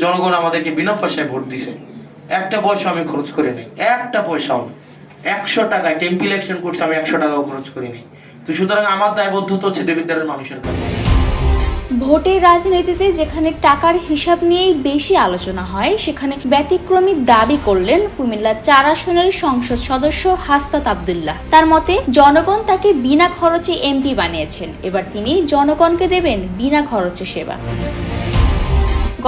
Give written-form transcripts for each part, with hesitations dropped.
জনগণ আমাদেরকে বিনা পয়সায় ভোট দিছে, একটা পয়সা আমি খরচ করি নাই, একটা পয়সাও না। 100 টাকায় টেম্পি ইলেকশন করছে, আমি 100 টাকাও খরচ করি নাই। তো সুতরাং আমার দায়বদ্ধতা হচ্ছে দেবিদ্বারের মানুষের কাছে। ভোটের রাজনীতিতে যেখানে টাকার হিসাব নিয়েই বেশি আলোচনা হয়, সেখানে ব্যতিক্রমী দাবি করলেন কুমিল্লা 4 আসনের সংসদ সদস্য হাসনাত আব্দুল্লাহ। তার মতে জনগণ তাকে বিনা খরচে এমপি বানিয়েছেন, এবার তিনি জনগণকে দেবেন বিনা খরচে সেবা।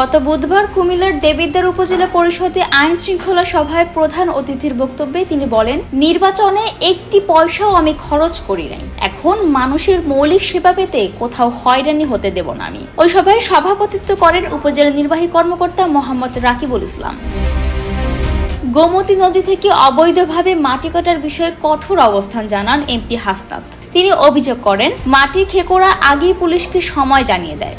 গত বুধবার কুমিল্লার দেবিদ্বার উপজেলা পরিষদে আইন শৃঙ্খলা সভায় প্রধান অতিথির বক্তব্যে তিনি বলেন, নির্বাচনে একটি পয়সাও আমি খরচ করি নাই। এখন মানুষের মৌলিক সেবা পেতে কোথাও হয়রানি হতে দেব না আমি। ওই সভায় সভাপতিত্ব করেন উপজেলা নির্বাহী কর্মকর্তা মোহাম্মদ রাকিবুল ইসলাম। গোমতী নদী থেকে অবৈধভাবে মাটি কাটার বিষয়ে কঠোর অবস্থান জানান এমপি হাসনাত। তিনি অভিযোগ করেন, মাটি খেকোড়া আগেই পুলিশকে সময় জানিয়ে দেয়।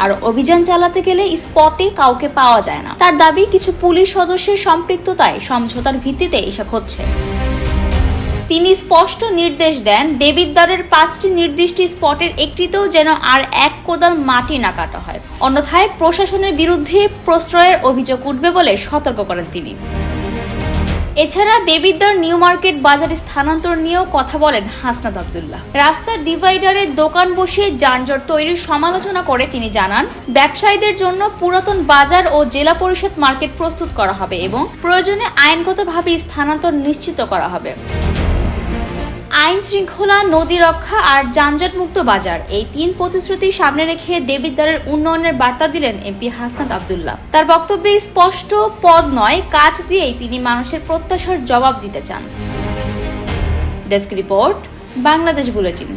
আর অভিযান চালাতে গেলে স্পটে কাউকে পাওয়া যায় না। তার দাবি, কিছু পুলিশ সদস্যের সম্পৃক্ততায় সমঝোতার ভিত্তিতে এসব হচ্ছে। তিনি স্পষ্ট নির্দেশ দেন, দেবিদ্বারের 5টি নির্দিষ্ট স্পটের একটিতেও যেন আর এক কোদাল মাটি না কাটা হয়, অন্যথায় প্রশাসনের বিরুদ্ধে প্রশ্রয়ের অভিযোগ উঠবে বলে সতর্ক করেন তিনি। এছাড়া দেবিদ্বার নিউ মার্কেট বাজারে স্থানান্তর নিয়েও কথা বলেন হাসনাত আব্দুল্লাহ। রাস্তার ডিভাইডারে দোকান বসিয়ে যানজট তৈরির সমালোচনা করে তিনি জানান, ব্যবসায়ীদের জন্য পুরাতন বাজার ও জেলা পরিষদ মার্কেট প্রস্তুত করা হবে এবং প্রয়োজনে আইনগতভাবে স্থানান্তর নিশ্চিত করা হবে। আইন শৃঙ্খলা, নদী রক্ষা আর যানজট মুক্ত বাজার, এই 3 প্রতিশ্রুতি সামনে রেখে দেবিদ্বারের উন্নয়নের বার্তা দিলেন এমপি হাসনাত আব্দুল্লাহ। তার বক্তব্যে স্পষ্ট, পদ নয় কাজ দিয়েই তিনি মানুষের প্রত্যাশার জবাব দিতে চান। Desk report, Bangladesh bulletin.